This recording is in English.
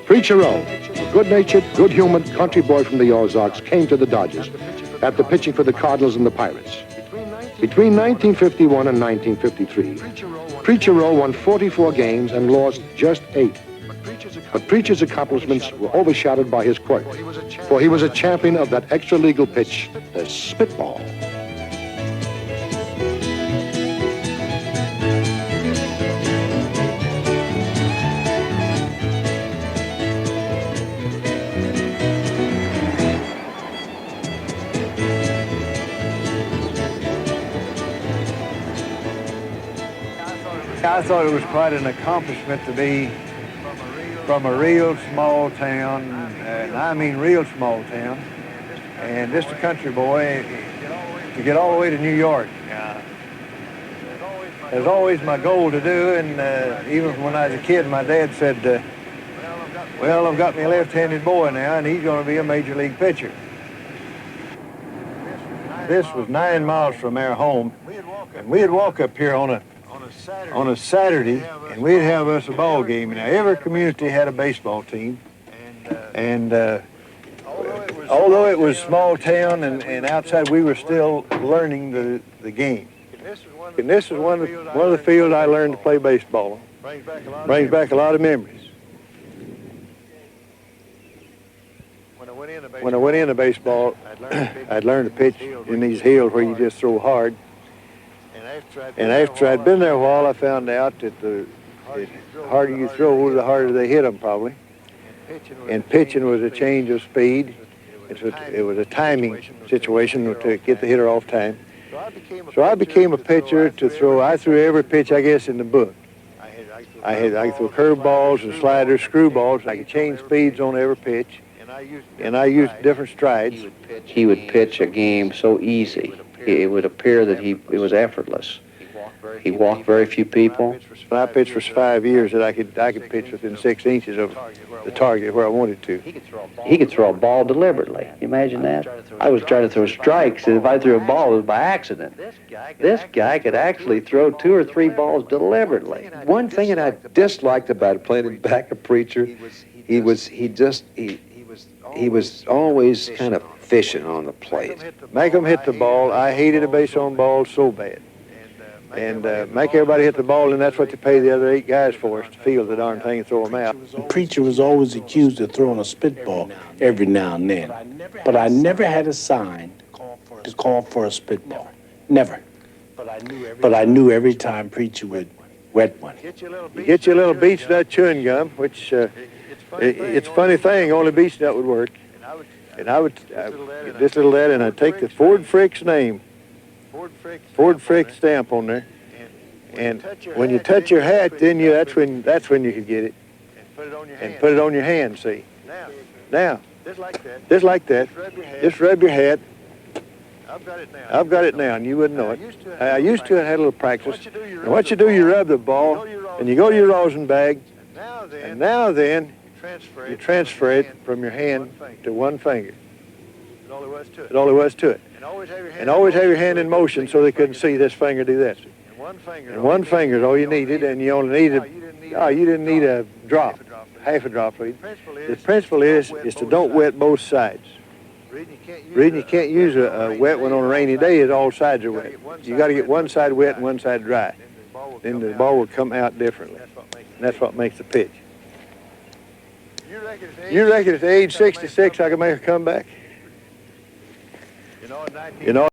Preacher Roe, a good-natured, good-humored country boy from the Ozarks, came to the Dodgers after pitching for the Cardinals and the Pirates. Between 1951 and 1953, Preacher Roe won 44 games and lost just 8. But Preacher's accomplishments were overshadowed by his quirk, for he was a champion of that extra-legal pitch, the Spitball. I thought it was quite an accomplishment to be from a real small town, and I mean real small town, and just a country boy to get all the way to New York. It was always my goal to do, and even when I was a kid, my dad said, well, I've got me a left-handed boy now, and he's going to be a major league pitcher. This was 9 miles from our home, and we'd walk up here on a Saturday, and we'd have us a ball game. Now, every community had a baseball team, and although it was a small town and outside, we were still learning the game. And this is one of the fields I learned to play baseball on. Brings back a lot of memories. When I went into baseball, I'd learned to pitch in these hills where you just throw hard. And after I'd been there a while, I found out that the harder you throw, the harder they hit them, probably. And pitching was a change of speed. It was a timing situation to get the hitter off time. So I became a pitcher to throw. I threw every pitch, I guess, in the book. I threw curveballs and sliders, screwballs. I could change speeds on every pitch. And I used different strides. He would pitch a game so easy. It would appear that it was effortless. He walked very few people. I pitched for 5 years that I could pitch within 6 inches of the target where I wanted to. He could throw a ball deliberately. Imagine that. I was trying to throw strikes, and if I threw a ball, it was by accident. This guy could actually throw 2 or 3 balls deliberately. One thing that I disliked about playing in back of Preacher, he was always kind of fishing on the plate. Make them hit the ball. I hated a base on ball so bad. And make everybody hit the ball, and that's what they pay the other 8 guys for, is to field the darn thing and throw them out. Preacher was always accused of throwing a spitball every now and then. But I never had a sign to call for a spitball. Never. But I knew every time Preacher would wet one. You get you a little beach nut chewing gum, which it's a funny thing, only beach nut would work. And I would get this little that, and I'd take the Ford Frick's name, Ford Frick stamp on there, and when you touch your hat, then that's when you could get it, and put it on your hand. See, now, just like that, just rub your hat. I've got it now, and you wouldn't know it. I used to have had a little practice. And what you do, you rub the ball, and you go to your rosin bag, and now then, you transfer it from your hand to one finger. That's all there was to it. And always have your hand in motion so they couldn't see this finger do this. And one finger is all you needed, and you only needed, you didn't need a drop, half a drop. The principle is to don't wet both sides. The reason you can't use a wet one on a rainy day is all sides are wet. You got to get one side wet and one side dry. Then the ball will come out differently. And that's what makes the pitch. You reckon at the age 66 I can make a comeback? You know,